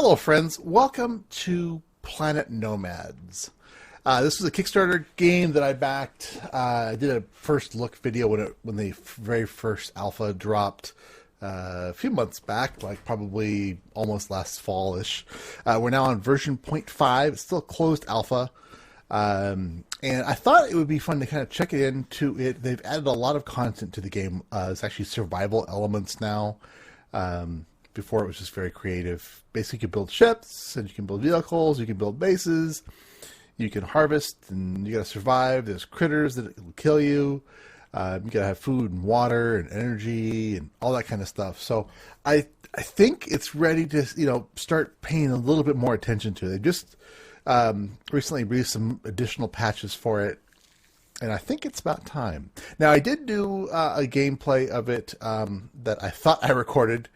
Hello friends, welcome to Planet Nomads. This was a Kickstarter game that I backed. I did a first look video when the very first alpha dropped a few months back, like probably almost last fall-ish. We're now on version 0.5. It's still a closed alpha. And I thought it would be fun to kind of check into it. They've added a lot of content to the game. It's actually survival elements now. Before it was just very creative. Basically, you can build ships, and you can build vehicles, you can build bases, you can harvest, and you gotta survive. There's critters that will kill you. You gotta have food and water and energy and all that kind of stuff. So I think it's ready to start paying a little bit more attention to it. They just recently released some additional patches for it, and I think it's about time. Now I did do a gameplay of it that I thought I recorded.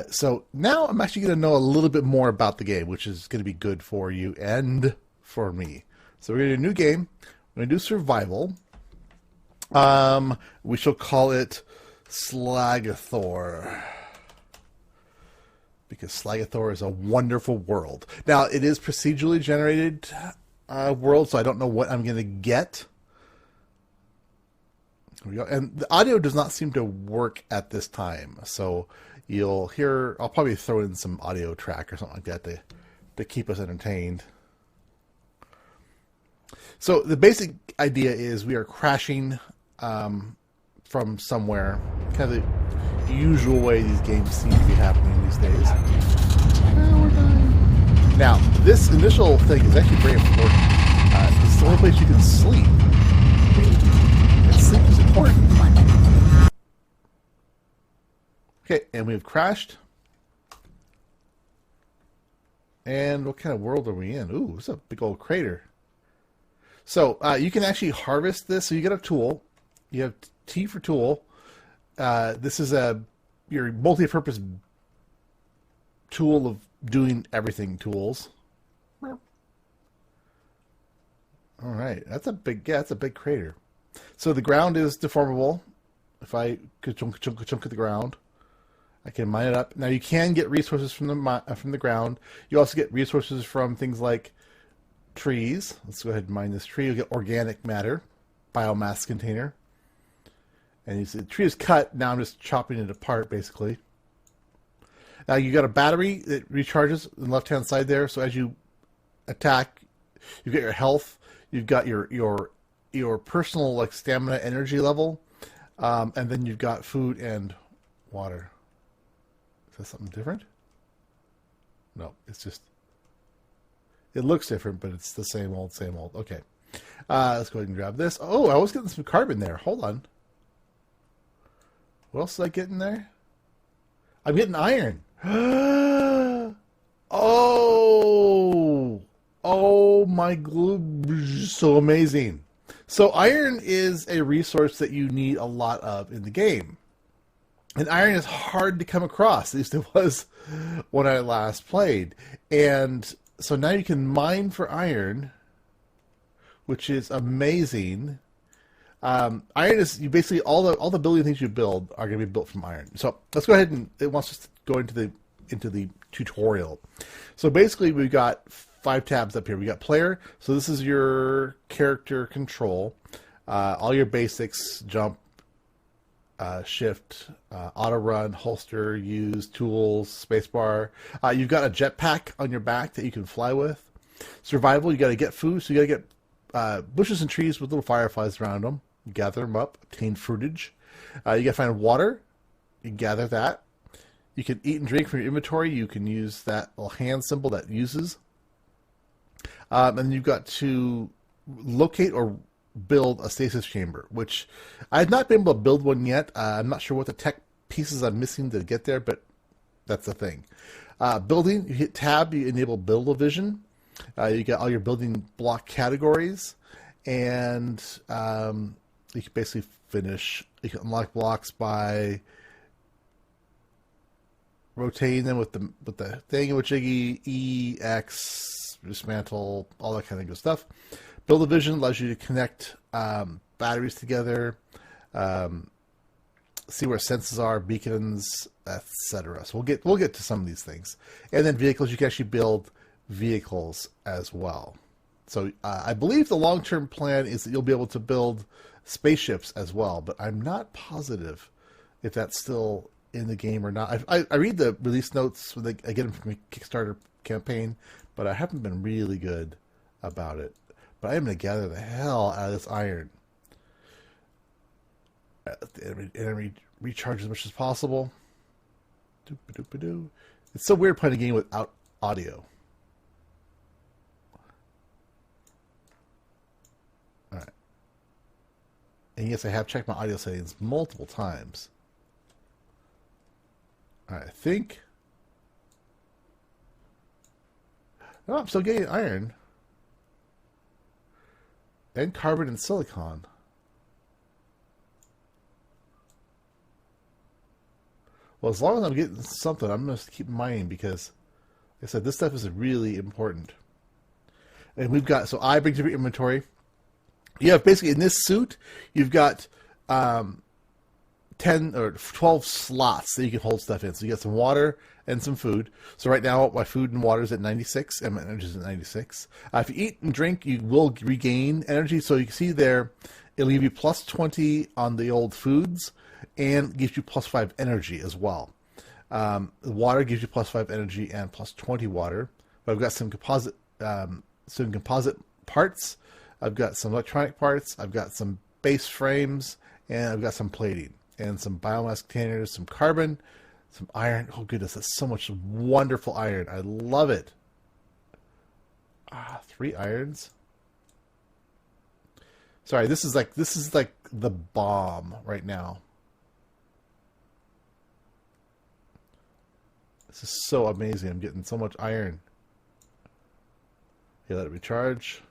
So now I'm actually going to know a little bit more about the game, which is going to be good for you and for me. So we're going to do a new game. We're going to do survival. We shall call it Slagathor, because Slagathor is a wonderful world. Now, it is procedurally generated world, so I don't know what I'm going to get. Here we go. And the audio does not seem to work at this time, so you'll hear, I'll probably throw in some audio track or something like that to keep us entertained. So the basic idea is we are crashing from somewhere, kind of the usual way these games seem to be happening these days. We're dying. Now, this initial thing is actually very important. It's the only place you can sleep. And sleep is important. Okay, and we've crashed. And what kind of world are we in? Ooh, it's a big old crater. So you can actually harvest this. So you get a tool. You have T for tool. This is your multi-purpose tool of doing everything tools. All right, that's a big crater. So the ground is deformable. If I could chunk of the ground, I can mine it up. Now you can get resources from the ground. You also get resources from things like trees. Let's go ahead and mine this tree. You'll get organic matter, biomass container. And you see the tree is cut. Now I'm just chopping it apart, basically. Now you got a battery that recharges on the left-hand side there. So as you attack, you've got your health. You've got your personal like stamina, energy level, and then you've got food and water. Is that something different? No, it's just, it looks different, but it's the same old, same old. Okay. Let's go ahead and grab this. Oh, I was getting some carbon there. Hold on. What else did I get in there? I'm getting iron. Oh my glue. So amazing. So iron is a resource that you need a lot of in the game. And iron is hard to come across. At least it was when I last played. And so now you can mine for iron, which is amazing. Iron is, you basically, all the building things you build are going to be built from iron. So let's go ahead and it wants us to go into the tutorial. So basically we've got 5 tabs up here. We got player. So this is your character control. All your basics, jump, shift, auto run, holster, use, tools, spacebar. You've got a jetpack on your back that you can fly with. Survival, you got to get food, so you got to get bushes and trees with little fireflies around them. You gather them up, obtain fruitage. You got to find water. You gather that. You can eat and drink from your inventory. You can use that little hand symbol that uses. And then you've got to locate or build a stasis chamber, which I've not been able to build one yet. I'm not sure what the tech pieces I'm missing to get there, but that's the thing. Building, you hit tab, you enable build-a-vision. You get all your building block categories, and you can basically you can unlock blocks by rotating them with the thing, which E, X, dismantle, all that kind of good stuff. Build-a-vision allows you to connect batteries together. see where sensors are, beacons, etc. So we'll get to some of these things, and then vehicles. You can actually build vehicles as well. So I believe the long-term plan is that you'll be able to build spaceships as well, but I'm not positive if that's still in the game or not. I read the release notes when I get them from a Kickstarter campaign, but I haven't been really good about it. But I am going to gather the hell out of this iron. And recharge as much as possible. It's so weird playing a game without audio. Alright. And yes, I have checked my audio settings multiple times. Alright, I think... Oh, I'm still getting iron. And carbon and silicon. Well, as long as I'm getting something, I'm going to keep mining because, like I said, this stuff is really important. And we've got, so I bring to your inventory. You have basically, in this suit, you've got 10 or 12 slots that you can hold stuff in. So you got some water and some food. So right now, my food and water is at 96, and my energy is at 96. If you eat and drink, you will regain energy. So you can see there, it'll give you plus 20 on the old foods, and gives you plus 5 energy as well. Water gives you plus 5 energy and plus 20 water. But I've got some composite parts. I've got some electronic parts. I've got some base frames, and I've got some plating and some biomass containers, some carbon, some iron. Oh goodness, that's so much wonderful iron. I love it. 3 irons. Sorry, this is like the bomb right now. This is so amazing. I'm getting so much iron. Okay, let it recharge.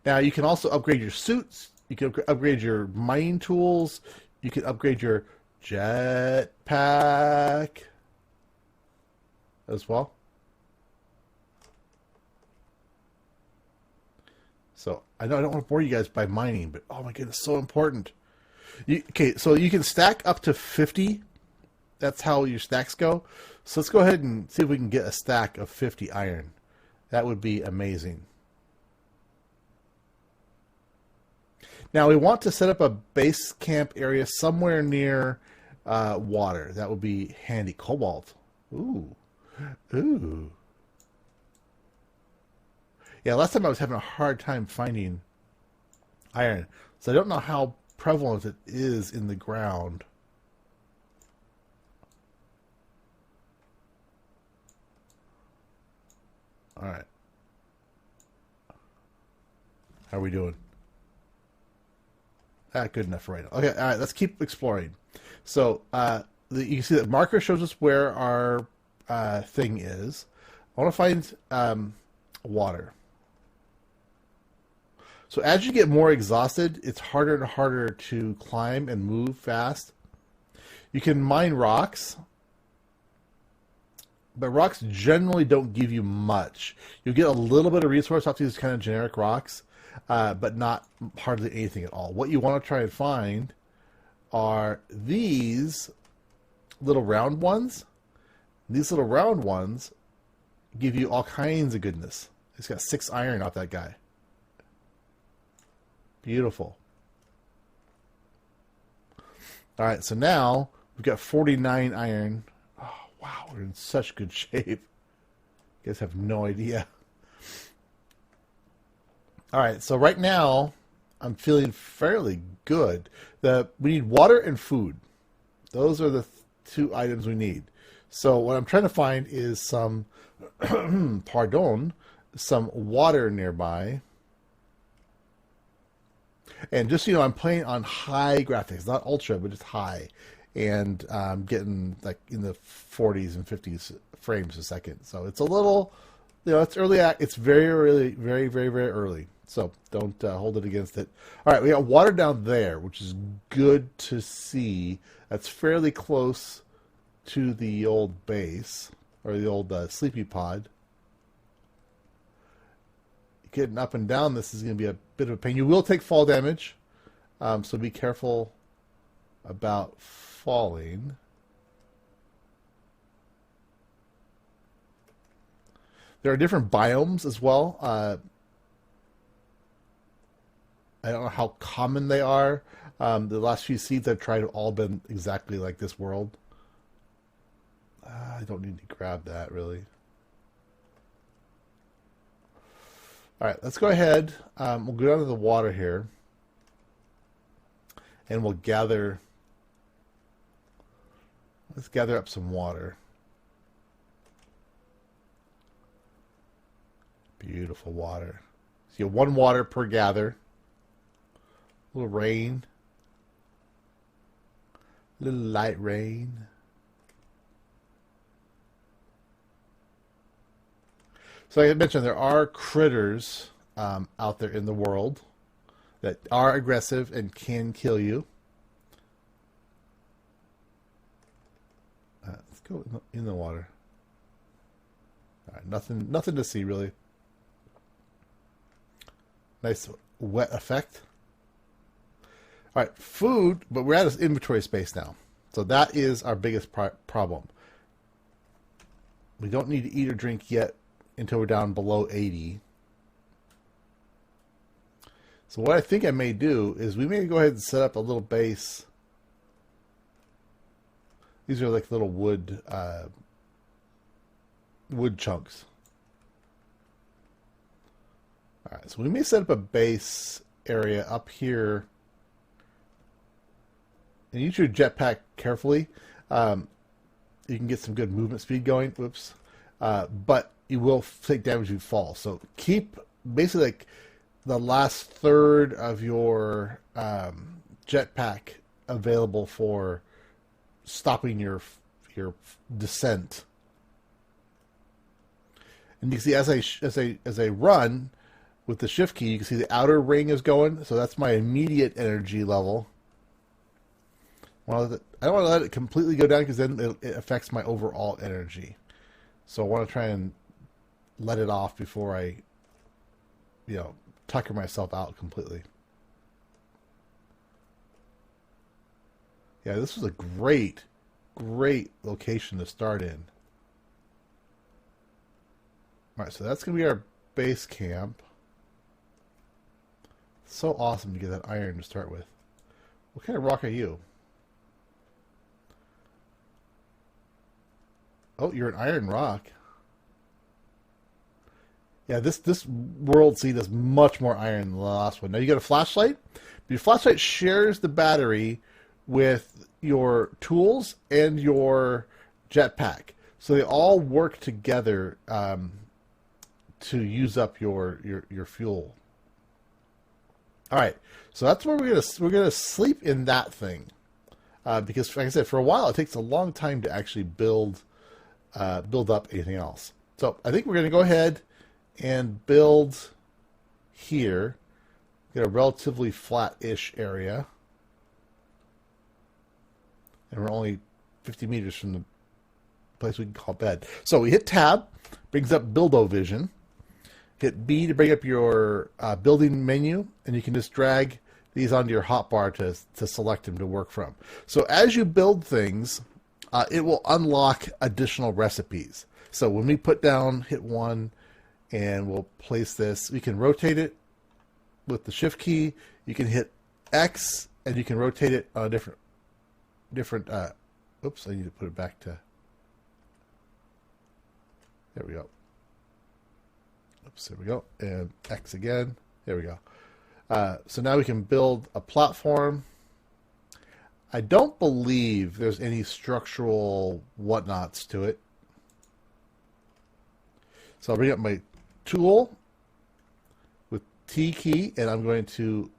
Now you can also upgrade your suits. You can upgrade your mining tools. You can upgrade your jetpack as well. So I know I don't want to bore you guys by mining, but oh my goodness, so important. Okay, so you can stack up to 50. That's how your stacks go. So let's go ahead and see if we can get a stack of 50 iron. That would be amazing. Now we want to set up a base camp area somewhere near water. That would be handy. Cobalt. Ooh. Ooh. Yeah, last time I was having a hard time finding iron. So I don't know how prevalent it is in the ground. All right. How are we doing? Good enough for right now. Okay, all right, let's keep exploring. So you can see that marker shows us where our thing is. I want to find water. So as you get more exhausted, it's harder and harder to climb and move fast. You can mine rocks, but rocks generally don't give you much. You'll get a little bit of resource off these kind of generic rocks, but not hardly anything at all. What you want to try and find are these little round ones. These little round ones give you all kinds of goodness. It's got 6 iron off that guy. Beautiful. All right, so now we've got 49 iron. Oh, wow, we're in such good shape. You guys have no idea. All right, so right now I'm feeling fairly good. We need water and food. Those are the 2 items we need. So what I'm trying to find is some, some water nearby. And just so you know, I'm playing on high graphics, not ultra, but just high. And I'm getting like in the 40s and 50s frames a second. So it's a little, it's early. It's very early, very, very, very early. So don't hold it against it. All right, we got water down there, which is good to see. That's fairly close to the old base, or the old sleepy pod. Getting up and down this is going to be a bit of a pain. You will take fall damage, so be careful about falling. There are different biomes as well. I don't know how common they are. The last few seeds I've tried have all been exactly like this world. I don't need to grab that, really. All right, let's go ahead. We'll go down to the water here. And we'll gather... Let's gather up some water. Beautiful water. So you have 1 water per gather. A little rain. A little light rain. So like I mentioned, there are critters out there in the world that are aggressive and can kill you. Let's go in the water. All right, nothing to see really. Nice wet effect. All right, food, but we're out of inventory space now. So that is our biggest problem. We don't need to eat or drink yet until we're down below 80. So what I think I may do is we may go ahead and set up a little base. These are like little wood chunks. All right, so we may set up a base area up here. And use your jetpack carefully. You can get some good movement speed going. Whoops. But you will take damage if you fall. So keep basically like the last third of your jetpack available for stopping your descent. And you can see as I run with the shift key, you can see the outer ring is going. So that's my immediate energy level. Well, I don't want to let it completely go down because then it affects my overall energy. So I want to try and let it off before I, tucker myself out completely. Yeah, this was a great location to start in. All right, so that's going to be our base camp. So awesome to get that iron to start with. What kind of rock are you? Oh, you're an iron rock. Yeah, this world seed is much more iron than the last one. Now you got a flashlight. Your flashlight shares the battery with your tools and your jetpack, so they all work together to use up your fuel. All right, so that's where we're gonna sleep in that thing because, like I said, for a while it takes a long time to actually build up anything else. So I think we're going to go ahead and build here. Get a relatively flat-ish area. And we're only 50 meters from the place we can call bed. So we hit Tab, brings up Build-O-Vision. Hit B to bring up your building menu, and you can just drag these onto your hotbar to select them to work from. So as you build things, it will unlock additional recipes. So when we put down, hit 1, and we'll place this. We can rotate it with the shift key. You can hit X, and you can rotate it on a different. Oops, I need to put it back to. There we go. Oops, there we go. And X again. There we go. So now we can build a platform. I don't believe there's any structural whatnots to it. So I'll bring up my tool with T key, and I'm going to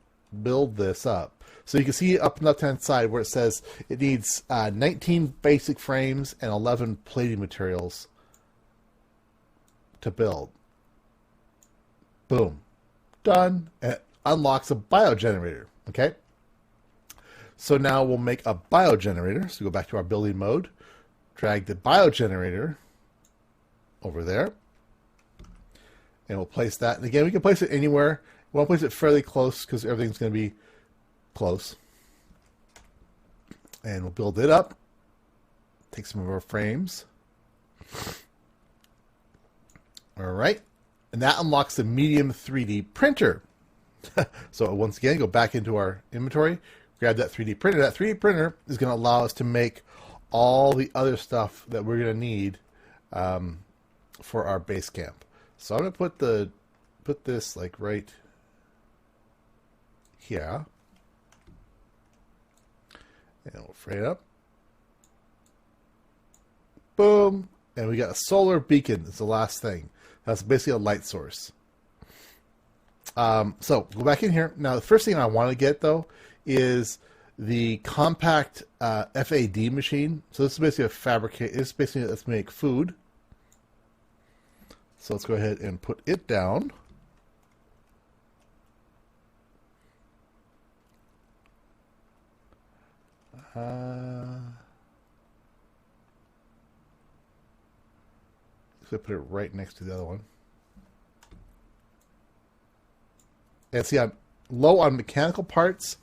build this up. So you can see up on the left-hand side where it says it needs 19 basic frames and 11 plating materials to build. Boom. Done. And it unlocks a biogenerator. Okay? So now we'll make a biogenerator. So go back to our building mode. Drag the biogenerator over there. And we'll place that. And again, we can place it anywhere. We want to place it fairly close because everything's going to be close. And we'll build it up. Take some of our frames. All right. And that unlocks the medium 3D printer. So once again, go back into our inventory, grab that 3D printer. That 3D printer is going to allow us to make all the other stuff that we're going to need for our base camp. So I'm going to put this like right here. And we'll frame it up. Boom. And we got a solar beacon. It's the last thing. That's basically a light source. So go back in here. Now, the first thing I want to get, though, is the compact FAD machine. So this is basically a fabricate. It's basically let's make food. So let's go ahead and put it down. So put it right next to the other one. And see, I'm low on mechanical parts,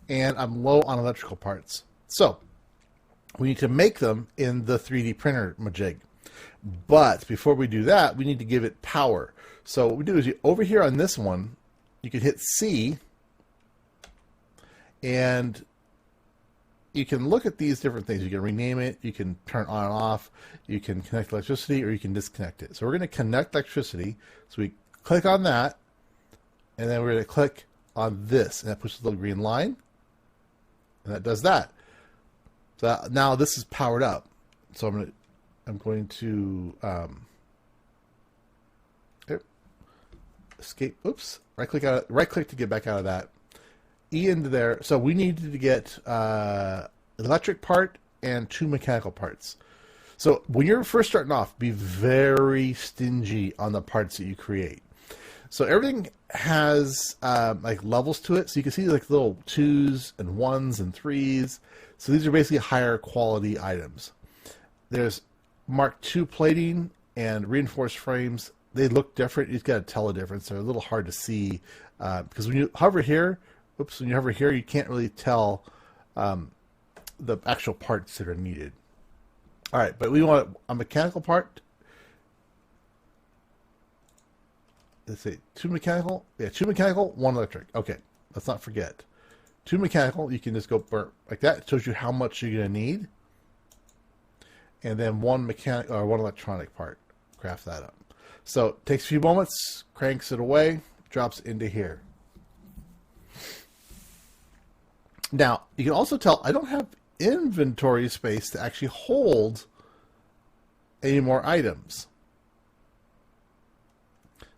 and I'm low on electrical parts. So we need to make them in the 3D printer majig. But before we do that, we need to give it power. So what we do is over here on this one, you can hit C, and you can look at these different things. You can rename it, you can turn on and off, you can connect electricity, or you can disconnect it. So we're going to connect electricity. So we click on that, and then we're going to click on this, and that pushes the little green line, and that does that. So now this is powered up. So I'm going to escape. Oops, right click to get back out of that. E into there. So we needed to get an electric part and 2 mechanical parts. So when you're first starting off, be very stingy on the parts that you create. So everything has like levels to it. So you can see like little 2s and 1s and 3s. So these are basically higher quality items. There's Mark II plating and reinforced frames. They look different. You've got to tell the difference. They're a little hard to see because when you hover here, when you hover here, you can't really tell the actual parts that are needed. All right, but we want a mechanical part. Let's say 2 mechanical. Yeah, 2 mechanical, 1 electric. Okay, let's not forget. 2 mechanical, you can just go like that. It shows you how much you're going to need. And then 1 mechanic or 1 electronic part. Craft that up. So it takes a few moments, cranks it away, drops into here. Now, you can also tell I don't have inventory space to actually hold any more items.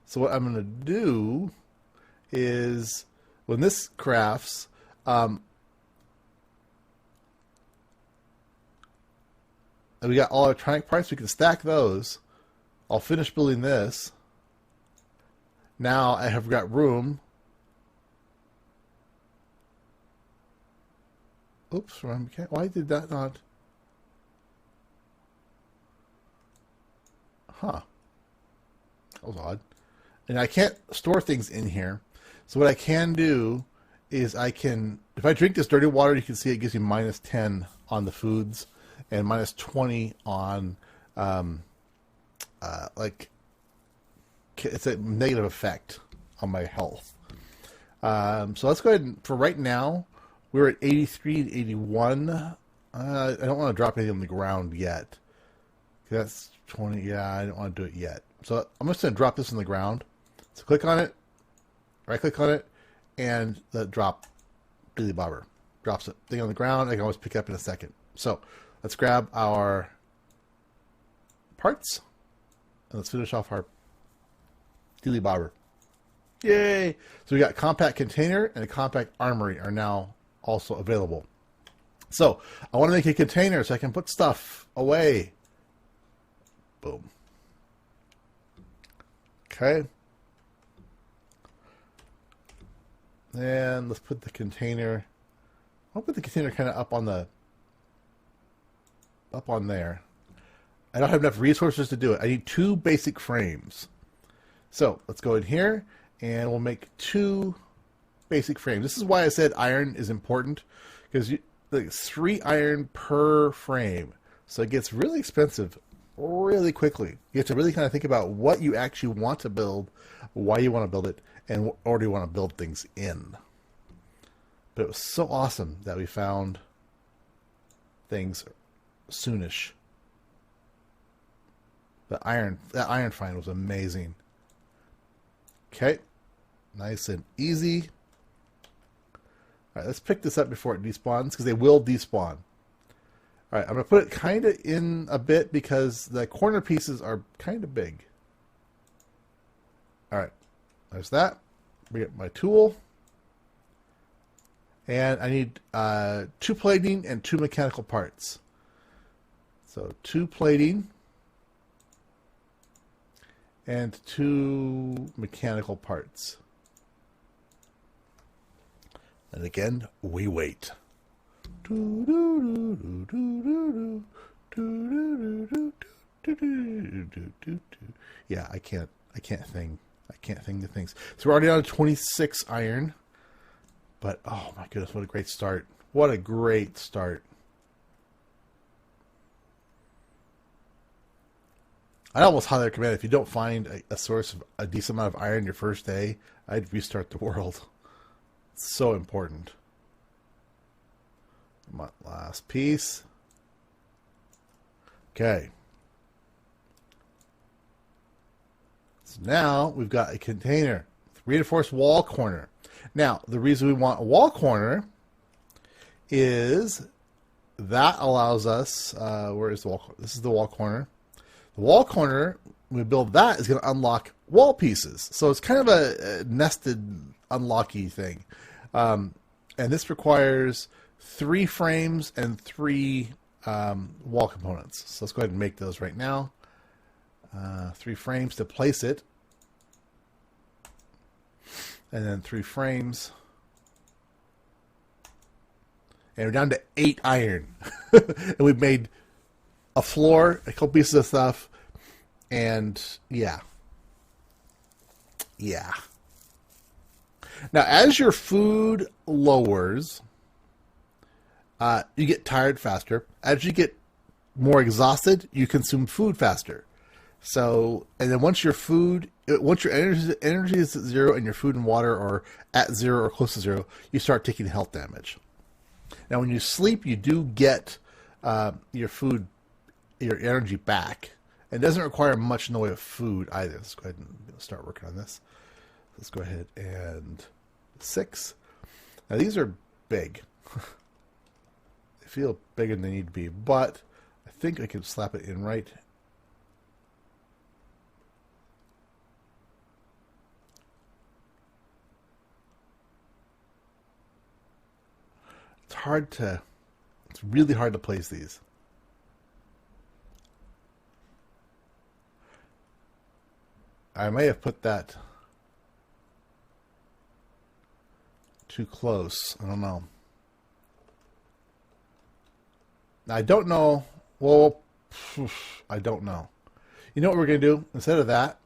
So what I'm going to do is when this crafts, we got all electronic parts, we can stack those. I'll finish building this. Now I have got room. Oops, why did that not? Huh. That was odd. And I can't store things in here. So what I can do is I can, if I drink this dirty water, you can see it gives me -10 on the foods and -20 on, like, it's a negative effect on my health. So let's go ahead and, for right now, we're at 83 and 81. I don't want to drop anything on the ground yet. That's 20. Yeah, I don't want to do it yet. So I'm just going to drop this on the ground. So click on it, right click on it, and the drop Billy Bobber. Drops it. Thing on the ground, I can always pick up in a second. So let's grab our parts, and let's finish off our Billy Bobber. Yay! So we got compact container and a compact armory are now also available. So I want to make a container so I can put stuff away. Boom. Okay. And let's put the container. I'll put the container kind of up on there. I don't have enough resources to do it. I need 2 basic frames. So let's go in here and we'll make 2 basic frames. This is why I said iron is important, because like 3 iron per frame. So it gets really expensive really quickly. You have to really kind of think about what you actually want to build, why you want to build it, and what order you want to build things in. But it was so awesome that we found things soonish. That iron find was amazing. Okay, nice and easy. All right, let's pick this up before it despawns, because they will despawn. All right, I'm going to put it kind of in a bit because the corner pieces are kind of big. All right, there's that. Bring up my tool. And I need 2 plating and 2 mechanical parts. So 2 plating and 2 mechanical parts. And again, we wait. Yeah, I can't thing. I can't thing the things. So we're already on 26 iron. But oh my goodness, what a great start. What a great start. I almost highly recommend if you don't find a source of a decent amount of iron your first day, I'd restart the world. It's so important. My last piece. Okay. So now we've got a container. Reinforced wall corner. Now, the reason we want a wall corner is that allows us, where is the wall corner? This is the wall corner. The wall corner, when we build that, is going to unlock wall pieces. So it's kind of a nested unlocky thing. And this requires 3 frames and 3 wall components. So let's go ahead and make those right now. 3 frames to place it. And then 3 frames. And we're down to 8 iron. And we've made a floor, a couple pieces of stuff, and yeah. Yeah. Now, as your food lowers, you get tired faster. As you get more exhausted, you consume food faster. So, and then once your energy is at 0 and your food and water are at 0 or close to 0, you start taking health damage. Now, when you sleep, you do get your energy back. It doesn't require much in the way of food either. Let's go ahead and start working on this. Let's go ahead and 6. Now, these are big. They feel bigger than they need to be, but I think I can slap it in right. It's really hard to place these. I may have put that too close. I don't know. I don't know. Well, I don't know. You know what we're going to do? Instead of that,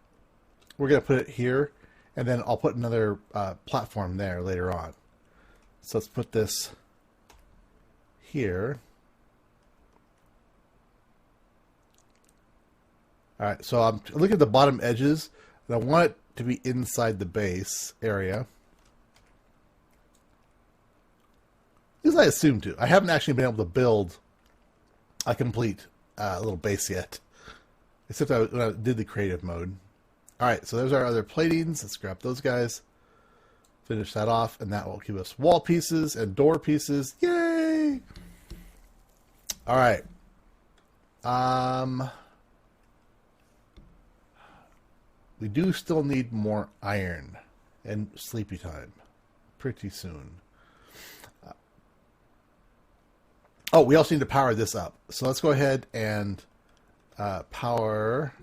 we're going to put it here, and then I'll put another platform there later on. So let's put this here. All right, so I'm looking at the bottom edges, and I want it to be inside the base area. As I assumed to. I haven't actually been able to build a complete little base yet, except when I did the creative mode. All right, so there's our other platings. Let's grab those guys, finish that off, and that will give us wall pieces and door pieces. Yay! All right. We do still need more iron and sleepy time pretty soon. Oh, we also need to power this up. So let's go ahead and power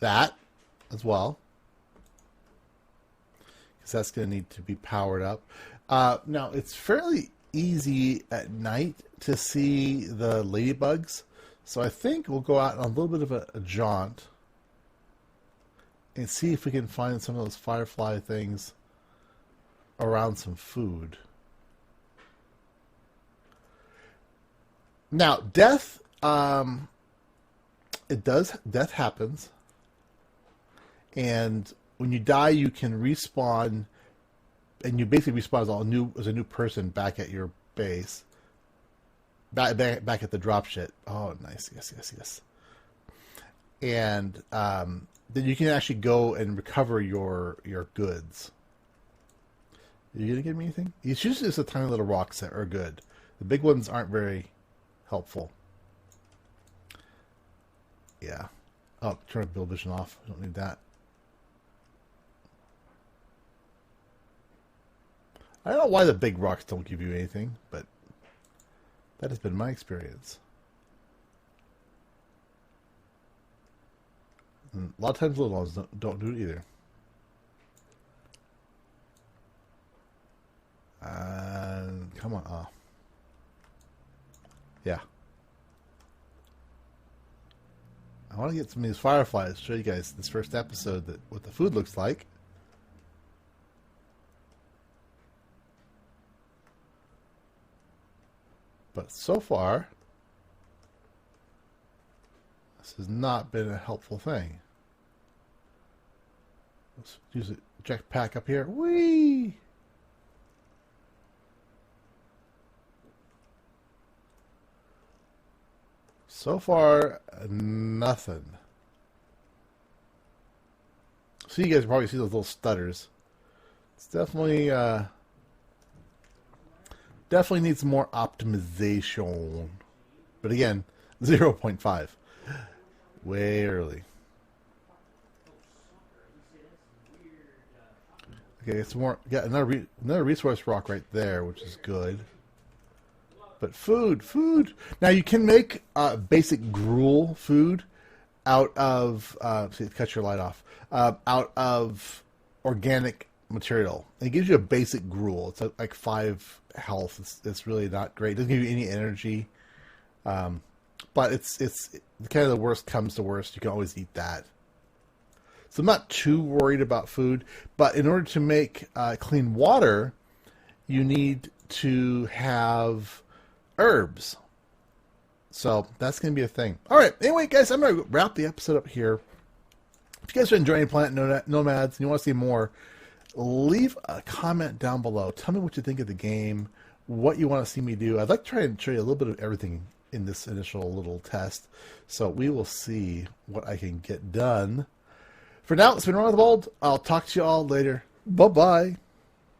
that as well, because that's going to need to be powered up. Now, it's fairly easy at night to see the ladybugs, so I think we'll go out on a little bit of a jaunt and see if we can find some of those firefly things around some food. Now, death, death happens. And when you die, you can respawn, and you basically respawn as a new person back at your base. Back at the drop shit. Oh, nice. Yes. And then you can actually go and recover your goods. Are you going to give me anything? It's usually just the tiny little rocks that are good. The big ones aren't very helpful. Yeah. Oh, turn build vision off. I don't need that. I don't know why the big rocks don't give you anything, but that has been my experience. And a lot of times little ones don't do it either. Come on. Oh. Yeah. I want to get some of these fireflies, show you guys this first episode what the food looks like. But so far, this has not been a helpful thing. Let's use a jetpack up here. Whee! So far, nothing. So you guys probably see those little stutters. It's definitely definitely needs more optimization. But again, 0.5. Way early. Okay, it's more. Got another resource rock right there, which is good. But food. Now you can make basic gruel food out of. See, cut your light off. Out of organic material. It gives you a basic gruel. It's like 5 health. It's really not great. It doesn't give you any energy. But it's kind of the worst comes to worst. You can always eat that. So I'm not too worried about food. But in order to make clean water, you need to have herbs. So that's going to be a thing. All right. Anyway, guys, I'm going to wrap the episode up here. If you guys are enjoying Planet Nomads and you want to see more, leave a comment down below. Tell me what you think of the game, what you want to see me do. I'd like to try and show you a little bit of everything in this initial little test. So we will see what I can get done. For now, it's been Ron with the Bold. I'll talk to you all later. Bye-bye.